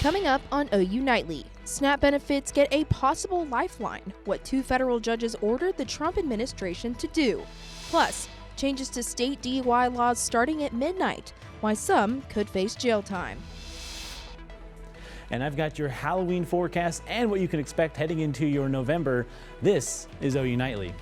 Coming up on OU Nightly, SNAP benefits get a possible lifeline, what 2 federal judges ordered the Trump administration to do. Plus, changes to state DUI laws starting at midnight, why some could face jail time. And I've got your Halloween forecast and what you can expect heading into your November. This is OU Nightly.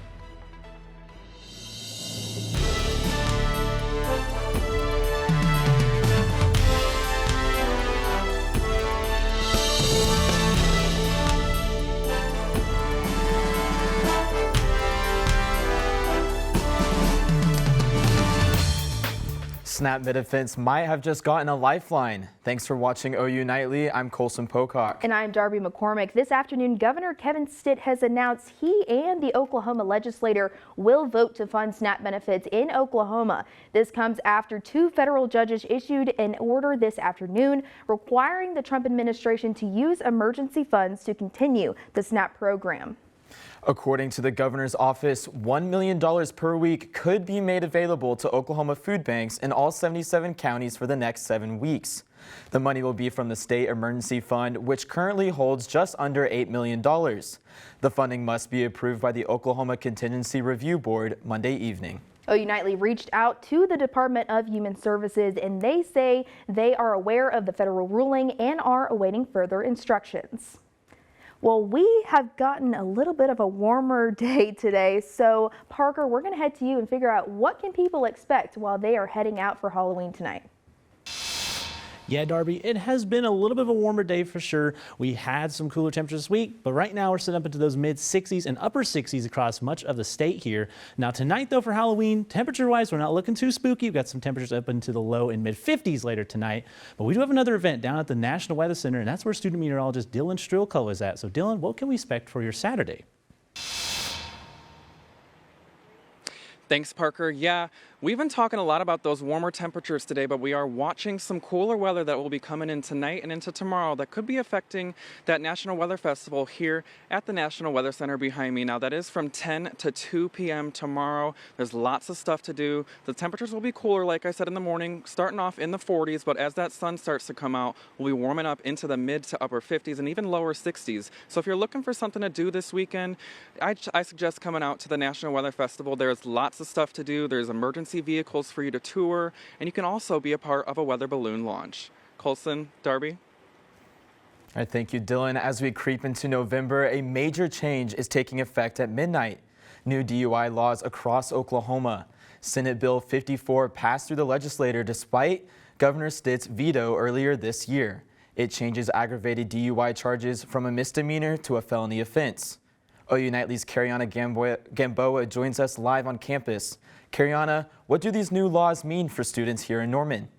SNAP benefits might have just gotten a lifeline. Thanks for watching OU Nightly. I'm Colson Pocock. And I'm Darby McCormick. This afternoon, Governor Kevin Stitt has announced he and the Oklahoma legislature will vote to fund SNAP benefits in Oklahoma. This comes after 2 federal judges issued an order this afternoon requiring the Trump administration to use emergency funds to continue the SNAP program. According to the governor's office, $1 million per week could be made available to Oklahoma food banks in all 77 counties for the next 7 weeks. The money will be from the state emergency fund, which currently holds just under $8 million. The funding must be approved by the Oklahoma Contingency Review Board Monday evening. OU Nightly reached out to the Department of Human Services, and they say they are aware of the federal ruling and are awaiting further instructions. Well, we have gotten a little bit of a warmer day today, so Parker, we're going to head to you and figure out what can people expect while they are heading out for Halloween tonight. Yeah, Darby, it has been a little bit of a warmer day for sure. We had some cooler temperatures this week, but right now we're sitting up into those mid 60s and upper 60s across much of the state here. Now tonight, though, for Halloween, temperature-wise, we're not looking too spooky. We've got some temperatures up into the low and mid 50s later tonight, but we do have another event down at the National Weather Center, and that's where student meteorologist Dylan Strelko is at. So Dylan, what can we expect for your Saturday? Thanks, Parker. Yeah, we've been talking a lot about those warmer temperatures today, but we are watching some cooler weather that will be coming in tonight and into tomorrow that could be affecting that National Weather Festival here at the National Weather Center behind me. Now, that is from 10 to 2 p.m. tomorrow. There's lots of stuff to do. The temperatures will be cooler, like I said, in the morning, starting off in the 40s, but as that sun starts to come out, we'll be warming up into the mid to upper 50s and even lower 60s. So if you're looking for something to do this weekend, I suggest coming out to the National Weather Festival. There's lots of stuff to do. There's emergency vehicles for you to tour, and you can also be a part of a weather balloon launch. Colson, Darby? All right, thank you, Dylan. As we creep into November, a major change is taking effect at midnight. New DUI laws across Oklahoma. Senate Bill 54 passed through the legislature despite Governor Stitt's veto earlier this year. It changes aggravated DUI charges from a misdemeanor to a felony offense. OU Nightly's Cariana Gamboa joins us live on campus. Cariana, what do these new laws mean for students here in Norman?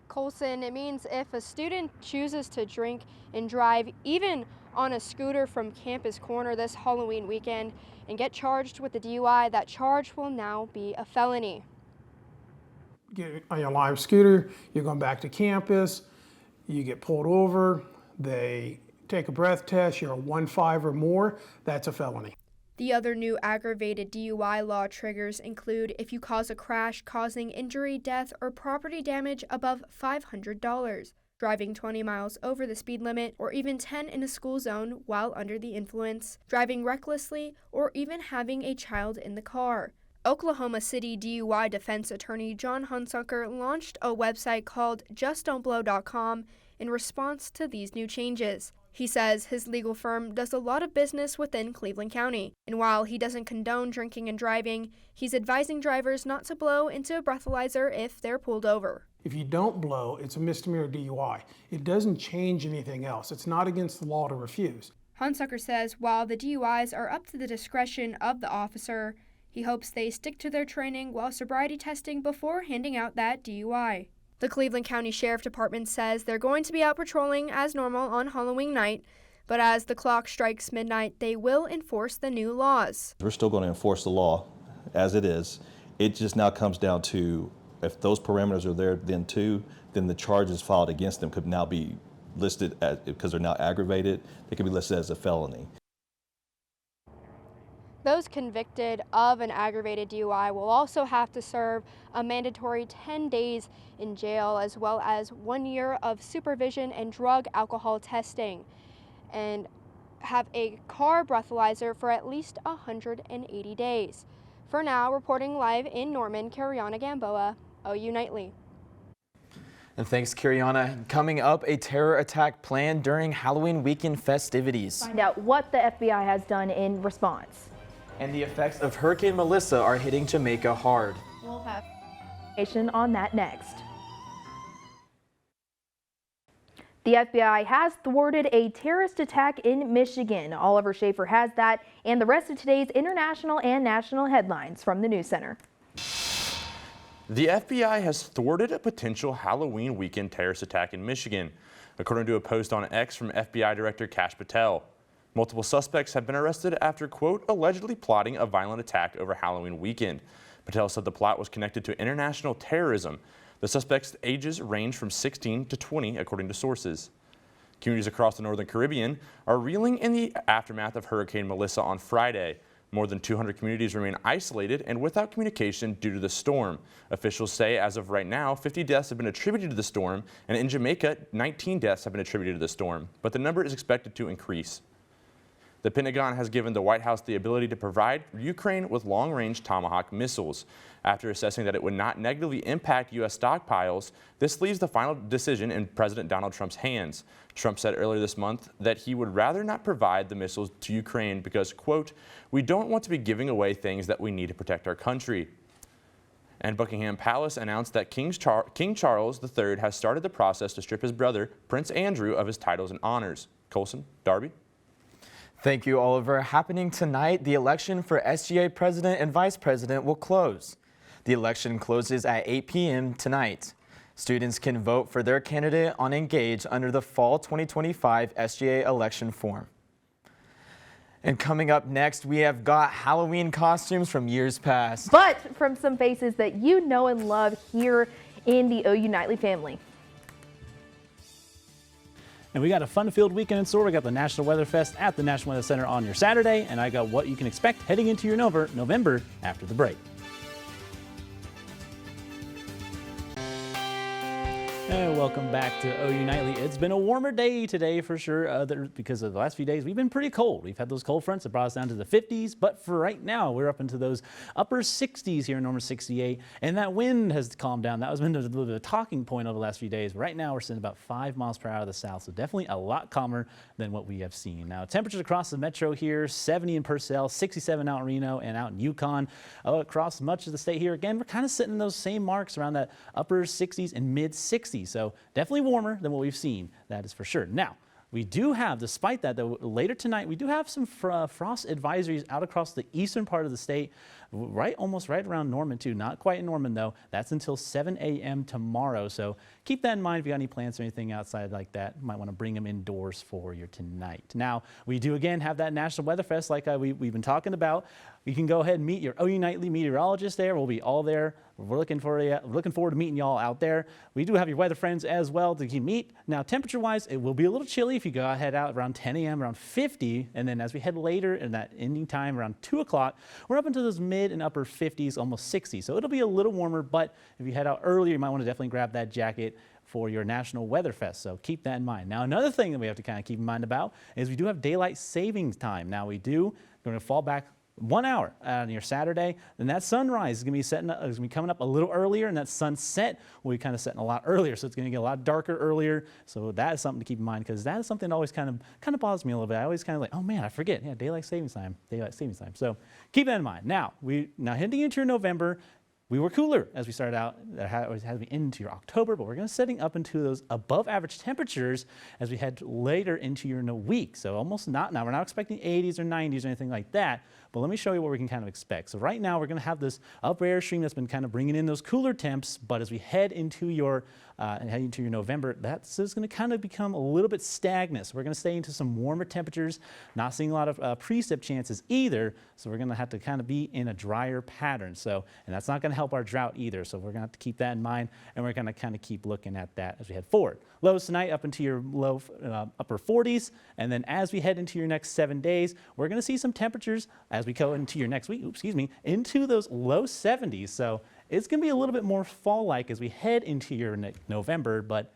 Colson, it means if a student chooses to drink and drive, even on a scooter from Campus Corner this Halloween weekend, and get charged with the DUI, that charge will now be a felony. Get on your live scooter, you're going back to campus, you get pulled over, they take a breath test, you're a 1.5 or more, that's a felony. The other new aggravated DUI law triggers include if you cause a crash causing injury, death, or property damage above $500, driving 20 miles over the speed limit, or even 10 in a school zone while under the influence, driving recklessly, or even having a child in the car. Oklahoma City DUI defense attorney John Hunsucker launched a website called JustDon'tBlow.com in response to these new changes. He says his legal firm does a lot of business within Cleveland County, and while he doesn't condone drinking and driving, he's advising drivers not to blow into a breathalyzer if they're pulled over. If you don't blow, it's a misdemeanor DUI. It doesn't change anything else. It's not against the law to refuse. Hunsucker says while the DUIs are up to the discretion of the officer, he hopes they stick to their training while sobriety testing before handing out that DUI. The Cleveland County Sheriff Department says they're going to be out patrolling as normal on Halloween night, but as the clock strikes midnight, they will enforce the new laws. We're still going to enforce the law as it is. It just now comes down to if those parameters are there then too, then the charges filed against them could now be listed as, because they're now aggravated, they could be listed as a felony. Those convicted of an aggravated DUI will also have to serve a mandatory 10 days in jail, as well as 1 year of supervision and drug alcohol testing, and have a car breathalyzer for at least 180 days. For now, reporting live in Norman, Kariana Gamboa, OU Nightly. And thanks, Kiriana. Coming up, a terror attack planned during Halloween weekend festivities. Find out what the FBI has done in response. And the effects of Hurricane Melissa are hitting Jamaica hard. We'll have information on that next. The FBI has thwarted a terrorist attack in Michigan. Oliver Schaefer has that and the rest of today's international and national headlines from the News Center. The FBI has thwarted a potential Halloween weekend terrorist attack in Michigan, according to a post on X from FBI Director Kash Patel. Multiple suspects have been arrested after, quote, allegedly plotting a violent attack over Halloween weekend. Patel said the plot was connected to international terrorism. The suspects' ages range from 16 to 20, according to sources. Communities across the Northern Caribbean are reeling in the aftermath of Hurricane Melissa on Friday. More than 200 communities remain isolated and without communication due to the storm. Officials say as of right now, 50 deaths have been attributed to the storm, and in Jamaica, 19 deaths have been attributed to the storm, but the number is expected to increase. The Pentagon has given the White House the ability to provide Ukraine with long-range Tomahawk missiles. After assessing that it would not negatively impact U.S. stockpiles, this leaves the final decision in President Donald Trump's hands. Trump said earlier this month that he would rather not provide the missiles to Ukraine because, quote, we don't want to be giving away things that we need to protect our country. And Buckingham Palace announced that King Charles III has started the process to strip his brother, Prince Andrew, of his titles and honors. Colson, Darby? Thank you, Oliver. Happening tonight, the election for SGA president and vice president will close. The election closes at 8 p.m. tonight. Students can vote for their candidate on Engage under the Fall 2025 SGA election form. And coming up next, we have got Halloween costumes from years past. But from some faces that you know and love here in the OU Nightly family. And we got a fun-filled weekend in store. We got the National Weather Fest at the National Weather Center on your Saturday, and I got what you can expect heading into your November after the break. And welcome back to OU Nightly. It's been a warmer day today for sure because of the last few days. We've been pretty cold. We've had those cold fronts that brought us down to the 50s, but for right now, we're up into those upper 60s here in Norman 68, and that wind has calmed down. That was been a little bit of a talking point over the last few days. But right now, we're sitting about 5 miles per hour to the south, so definitely a lot calmer than what we have seen. Now, temperatures across the metro here, 70 in Purcell, 67 out in Reno, and out in Yukon. Across much of the state here, again, we're kind of sitting in those same marks around that upper 60s and mid 60s. So definitely warmer than what we've seen, that is for sure. Now, we do have, despite that, though, later tonight, we do have some frost advisories out across the eastern part of the state, almost right around Norman, too. Not quite in Norman, though. That's until 7 a.m. tomorrow. So keep that in mind if you got any plants or anything outside like that. You might want to bring them indoors for your tonight. Now, we do, again, have that National Weather Fest like we've been talking about. You can go ahead and meet your OU Nightly meteorologist there. We'll be all there. We're looking forward to meeting y'all out there. We do have your weather friends as well to meet. Now, temperature-wise, it will be a little chilly if you go head out around 10 a.m., around 50. And then as we head later in that ending time, around 2 o'clock, we're up into those mid and upper 50s, almost 60. So it'll be a little warmer, but if you head out earlier, you might want to definitely grab that jacket for your National Weather Fest. So keep that in mind. Now, another thing that we have to kind of keep in mind about is we do have daylight savings time. Now, we're going to fall back 1 hour on your Saturday, then that sunrise is going to be coming up a little earlier, and that sunset will be kind of setting a lot earlier, so it's going to get a lot darker earlier. So that is something to keep in mind, because that is something that always kind of bothers me a little bit. I always kind of like, oh man, I forget. Yeah, daylight savings time. So keep that in mind. Now heading into your November. We were cooler as we started out, as we into your October, but we're going to setting up into those above average temperatures as we head later into your week. So almost not, now we're not expecting 80s or 90s or anything like that, but let me show you what we can kind of expect. So right now we're going to have this upper air stream that's been kind of bringing in those cooler temps, but as we head into your and heading into your November, that's just going to kind of become a little bit stagnant. So we're going to stay into some warmer temperatures, not seeing a lot of precip chances either. So we're going to have to kind of be in a drier pattern. So, and that's not going to help our drought either. So we're going to have to keep that in mind, and we're going to kind of keep looking at that as we head forward. Lows tonight up into your low upper 40s, and then as we head into your next 7 days, we're going to see some temperatures as we go into your next week, into those low 70s. So it's going to be a little bit more fall-like as we head into your November, but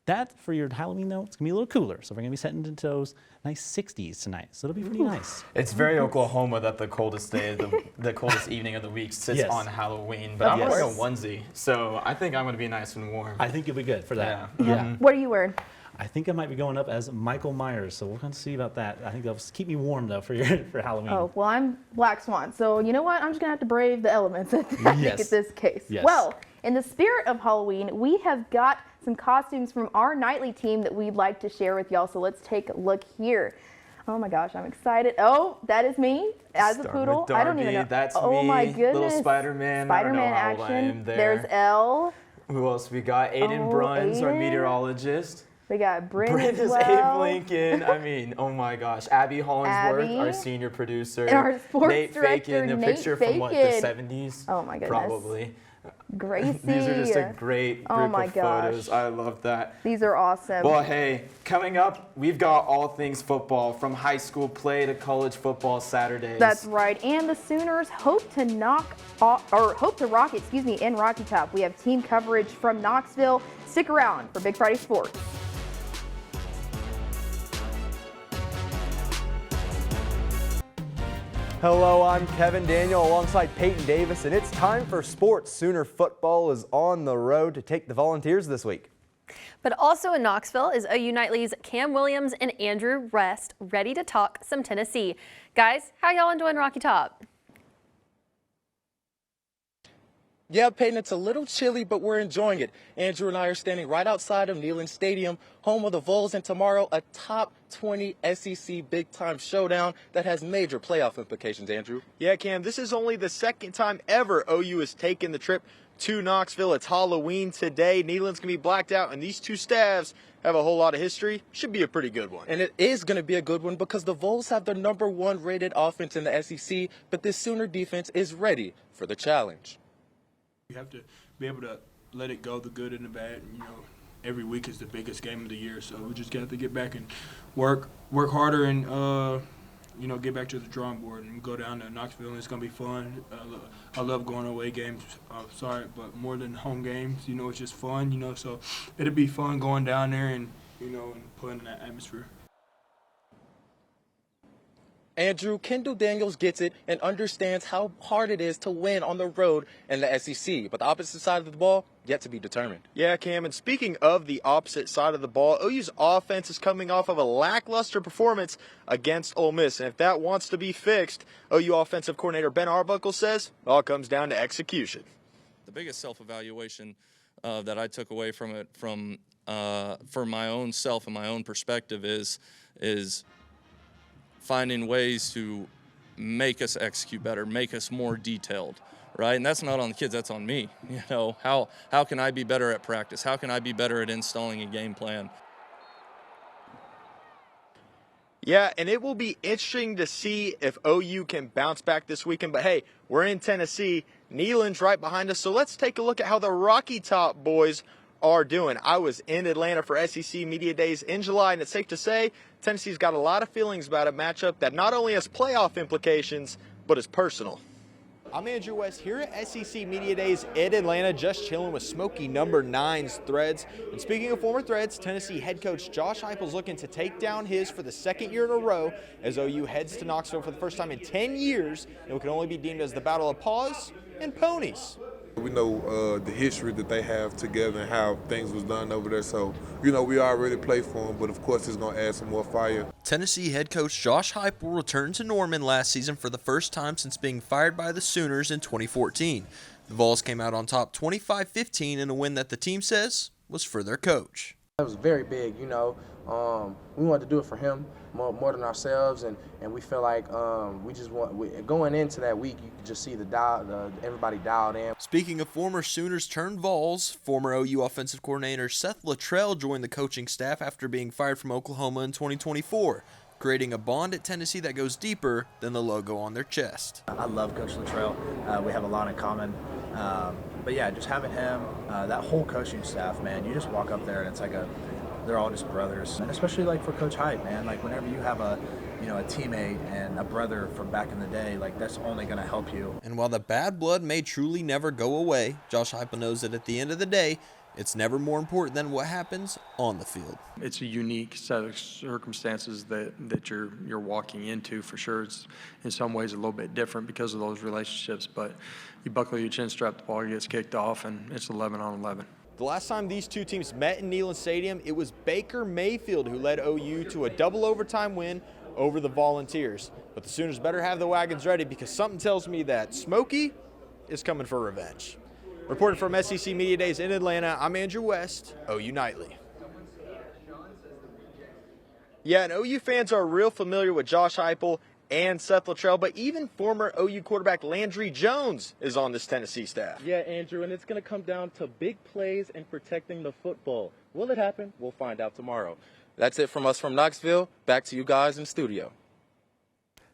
that for your Halloween though, it's going to be a little cooler. So we're going to be setting into those nice 60s tonight. So it'll be pretty nice. It's very Oklahoma that the coldest day, the coldest evening of the week sits on Halloween. But I'm wearing a onesie, so I think I'm going to be nice and warm. I think you'll be good for that. Yeah. What are you wearing? I think I might be going up as Michael Myers, so we're going to see about that. I think that'll keep me warm, though, for Halloween. Oh, well, I'm Black Swan, so you know what? I'm just going to have to brave the elements, I think, in this case. Yes. Well, in the spirit of Halloween, we have got some costumes from our nightly team that we'd like to share with y'all, so let's take a look here. Oh my gosh, I'm excited. Oh, that is me as a poodle. Darby, I don't even know. That's oh me. My goodness. Little Spider-Man. Spider-Man I don't know how old I action. am there. There's Elle. Who else we got? Aiden Bruns, our meteorologist. We got Bryn Bryn as is Abe well. Lincoln. I mean, oh my gosh. Abby Hollingsworth, our senior producer. And our sports Nate director, Fakin, a Nate picture from what, the 70s? Oh my goodness. Probably. Gracie. These are just a great group of photos. I love that. These are awesome. Well, hey, coming up, we've got all things football, from high school play to college football Saturdays. That's right. And the Sooners hope to rock, in Rocky Top. We have team coverage from Knoxville. Stick around for Big Friday Sports. Hello, I'm Kevin Daniel alongside Peyton Davis, and it's time for sports. Sooner football is on the road to take the Volunteers this week. But also in Knoxville is OU Nightly's Cam Williams and Andrew Rest ready to talk some Tennessee. Guys, how y'all enjoying Rocky Top? Yeah, Peyton, it's a little chilly, but we're enjoying it. Andrew and I are standing right outside of Neyland Stadium, home of the Vols, and tomorrow a top 20 SEC big-time showdown that has major playoff implications, Andrew. Yeah, Cam, this is only the second time ever OU has taken the trip to Knoxville. It's Halloween today. Neyland's going to be blacked out, and these two staffs have a whole lot of history. Should be a pretty good one. And it is going to be a good one because the Vols have the #1 rated offense in the SEC, but this Sooner defense is ready for the challenge. You have to be able to let it go, the good and the bad. And, every week is the biggest game of the year, so we just got to get back and work harder and get back to the drawing board and go down to Knoxville, and it's gonna be fun. I love going away games. But more than home games, it's just fun. So it'll be fun going down there and and playing in that atmosphere. Andrew, Kendall Daniels gets it and understands how hard it is to win on the road in the SEC, but the opposite side of the ball, yet to be determined. Yeah, Cam, and speaking of the opposite side of the ball, OU's offense is coming off of a lackluster performance against Ole Miss, and if that wants to be fixed, OU offensive coordinator Ben Arbuckle says it all comes down to execution. The biggest self-evaluation that I took away from it for my own self and my own perspective is finding ways to make us execute better, make us more detailed, right? And that's not on the kids, that's on me. How can I be better at practice? How can I be better at installing a game plan? Yeah, and it will be interesting to see if OU can bounce back this weekend. But hey, we're in Tennessee. Neyland's right behind us, so let's take a look at how the Rocky Top boys are doing. I was in Atlanta for SEC Media Days in July, and it's safe to say Tennessee's got a lot of feelings about a matchup that not only has playoff implications, but is personal. I'm Andrew West here at SEC Media Days in Atlanta, just chilling with Smoky #9's Threads. And speaking of former Threads, Tennessee head coach Josh Heupel's looking to take down his for the second year in a row as OU heads to Knoxville for the first time in 10 years. And what can only be deemed as the battle of paws and ponies. We know the history that they have together and how things was done over there. So, we already play for them, but of course it's going to add some more fire. Tennessee head coach Josh Heupel returned to Norman last season for the first time since being fired by the Sooners in 2014. The Vols came out on top 25-15 in a win that the team says was for their coach. It was very big, you know. We wanted to do it for him more than ourselves, and we feel like going into that week, you could just see everybody dialed in. Speaking of former Sooners turned Vols, former OU offensive coordinator Seth Luttrell joined the coaching staff after being fired from Oklahoma in 2024, creating a bond at Tennessee that goes deeper than the logo on their chest. I love Coach Luttrell. We have a lot in common. But yeah, just having him, that whole coaching staff, man, you just walk up there and it's like they're all just brothers. And especially like for Coach Hype, man, like whenever you have a teammate and a brother from back in the day, like that's only going to help you. And while the bad blood may truly never go away, Josh Heupel knows that at the end of the day, it's never more important than what happens on the field. It's a unique set of circumstances that you're walking into, for sure. It's in some ways a little bit different because of those relationships, but you buckle your chin strap, the ball gets kicked off, and it's 11 on 11. The last time these two teams met in Neyland Stadium, it was Baker Mayfield who led OU to a double overtime win over the Volunteers. But the Sooners better have the wagons ready because something tells me that Smokey is coming for revenge. Reporting from SEC Media Days in Atlanta, I'm Andrew West, OU Nightly. Yeah, and OU fans are real familiar with Josh Heupel and Seth Luttrell, but even former OU quarterback Landry Jones is on this Tennessee staff. Yeah, Andrew, and it's going to come down to big plays and protecting the football. Will it happen? We'll find out tomorrow. That's it from us from Knoxville. Back to you guys in the studio.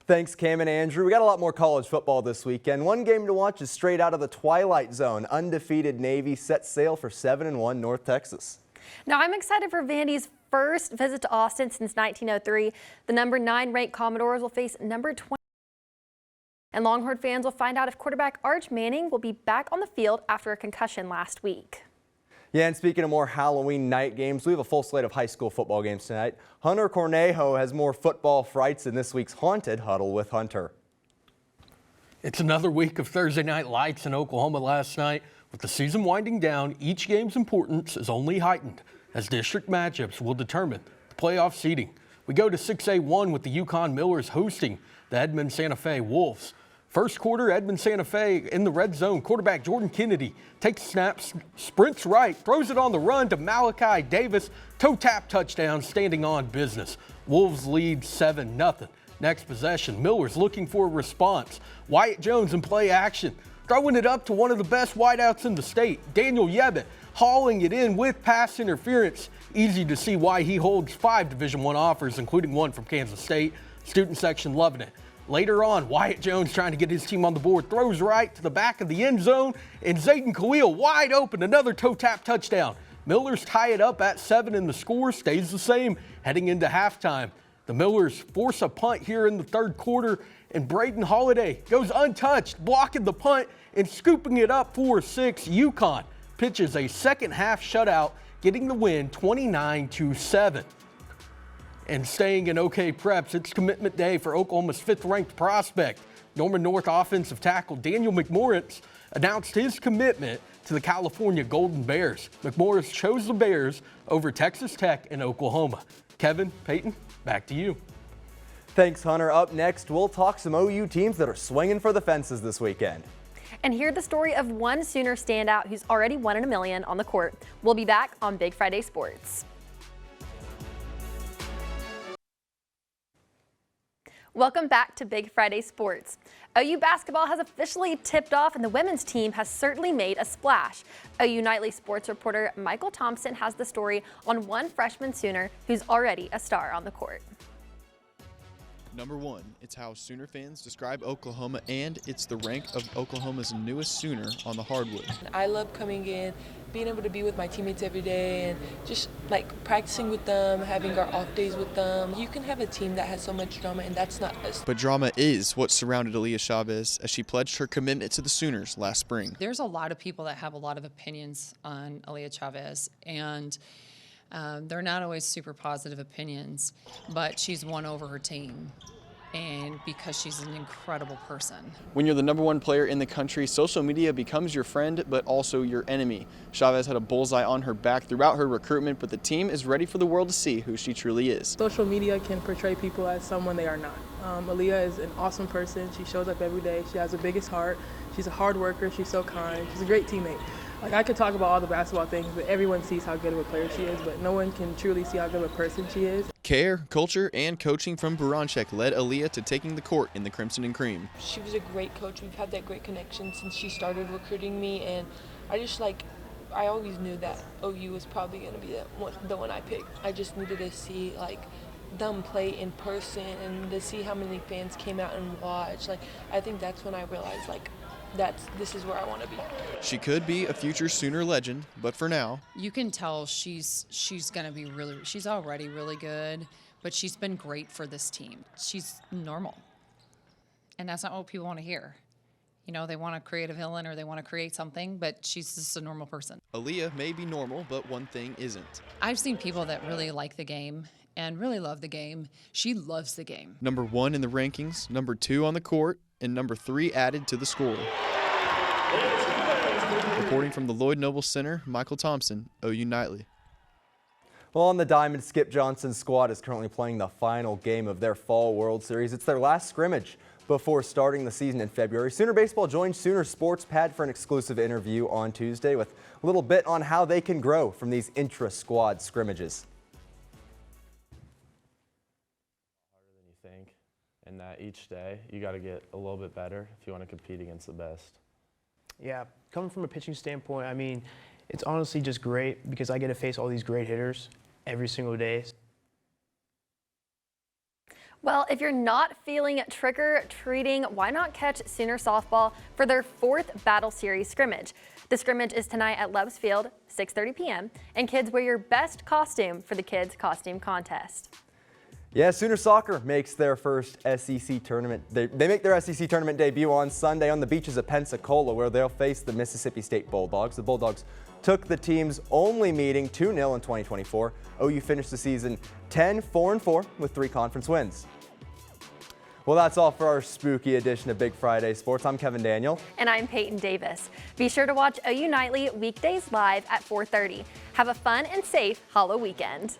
Thanks, Cam and Andrew. We got a lot more college football this weekend. One game to watch is straight out of the Twilight Zone. Undefeated Navy sets sail for 7-1 North Texas. Now I'm excited for Vandy's first visit to Austin since 1903. The number 9 ranked Commodores will face number 20. And Longhorn fans will find out if quarterback Arch Manning will be back on the field after a concussion last week. Yeah, and speaking of more Halloween night games, we have a full slate of high school football games tonight. Hunter Cornejo has more football frights in this week's Haunted Huddle with Hunter. It's another week of Thursday night lights in Oklahoma last night. With the season winding down, each game's importance is only heightened as district matchups will determine the playoff seeding. We go to 6A1 with the Yukon Millers hosting the Edmond Santa Fe Wolves. First quarter, Edmond Santa Fe in the red zone. Quarterback Jordan Kennedy takes snaps, sprints right, throws it on the run to Malachi Davis. Toe tap touchdown, standing on business. Wolves lead 7-0. Next possession, Millers looking for a response. Wyatt Jones in play action, throwing it up to one of the best wideouts in the state, Daniel Yebbitt, hauling it in with pass interference. Easy to see why he holds 5 Division I offers, including one from Kansas State. Student section loving it. Later on, Wyatt Jones trying to get his team on the board, throws right to the back of the end zone, and Zayden Khalil wide open, another toe tap touchdown. Millers tie it up at 7 and the score stays the same heading into halftime. The Millers force a punt here in the third quarter, and Braden Holiday goes untouched, blocking the punt and scooping it up for 6. Yukon pitches a second half shutout, getting the win 29-7. And staying in OK Preps, it's commitment day for Oklahoma's 5th-ranked prospect. Norman North offensive tackle Daniel McMorris announced his commitment to the California Golden Bears. McMorris chose the Bears over Texas Tech and Oklahoma. Kevin, Peyton, back to you. Thanks, Hunter. Up next, we'll talk some OU teams that are swinging for the fences this weekend. And hear the story of one Sooner standout who's already won in $1 million on the court. We'll be back on Big Friday Sports. Welcome back to Big Friday Sports. OU basketball has officially tipped off and the women's team has certainly made a splash. OU Nightly sports reporter Michael Thompson has the story on one freshman Sooner who's already a star on the court. Number 1, it's how Sooner fans describe Oklahoma, and it's the rank of Oklahoma's newest Sooner on the hardwood. I love coming in, being able to be with my teammates every day and just like practicing with them, having our off days with them. You can have a team that has so much drama, and that's not us. But drama is what surrounded Aaliyah Chavez as she pledged her commitment to the Sooners last spring. There's a lot of people that have a lot of opinions on Aaliyah Chavez, and they're not always super positive opinions, but she's won over her team, and because she's an incredible person. When you're the number 1 player in the country, social media becomes your friend, but also your enemy. Chavez had a bullseye on her back throughout her recruitment, but the team is ready for the world to see who she truly is. Social media can portray people as someone they are not. Aaliyah is an awesome person. She shows up every day. She has the biggest heart. She's a hard worker. She's so kind. She's a great teammate. Like, I could talk about all the basketball things, but everyone sees how good of a player she is, but no one can truly see how good of a person she is. Care, culture, and coaching from Baranchek led Aaliyah to taking the court in the Crimson and Cream. She was a great coach. We've had that great connection since she started recruiting me, and I always knew that OU was probably going to be the one I picked. I just needed to see, them play in person and to see how many fans came out and watched. I think that's when I realized, this is where I want to be. She could be a future Sooner legend, but for now, You can tell she's going to be she's already really good, but she's been great for this team. She's normal. And that's not what people want to hear. You know, they want to create a villain or they want to create something, but she's just a normal person. Aaliyah may be normal, but one thing isn't. I've seen people that really like the game and really love the game. She loves the game. Number 1 in the rankings, number 2 on the court, and number 3 added to the score. Reporting from the Lloyd Noble Center, Michael Thompson, OU Nightly. Well, on the diamond, Skip Johnson's squad is currently playing the final game of their Fall World Series. It's their last scrimmage before starting the season in February. Sooner Baseball joined Sooner Sports Pad for an exclusive interview on Tuesday with a little bit on how they can grow from these intra-squad scrimmages. Harder than you think, and that each day you got to get a little bit better if you want to compete against the best. Yeah, coming from a pitching standpoint, I mean, it's honestly just great because I get to face all these great hitters every single day. Well, if you're not feeling trick-or-treating, why not catch Sooner softball for their 4th Battle Series scrimmage? The scrimmage is tonight at Loves Field, 6:30 p.m., and kids wear your best costume for the kids' costume contest. Yeah, Sooner Soccer makes their first SEC tournament. They make their SEC tournament debut on Sunday on the beaches of Pensacola, where they'll face the Mississippi State Bulldogs. The Bulldogs took the team's only meeting 2-0 in 2024. OU finished the season 10-4-4 with 3 conference wins. Well, that's all for our spooky edition of Big Friday Sports. I'm Kevin Daniel. And I'm Peyton Davis. Be sure to watch OU Nightly weekdays live at 4:30. Have a fun and safe Halloween weekend.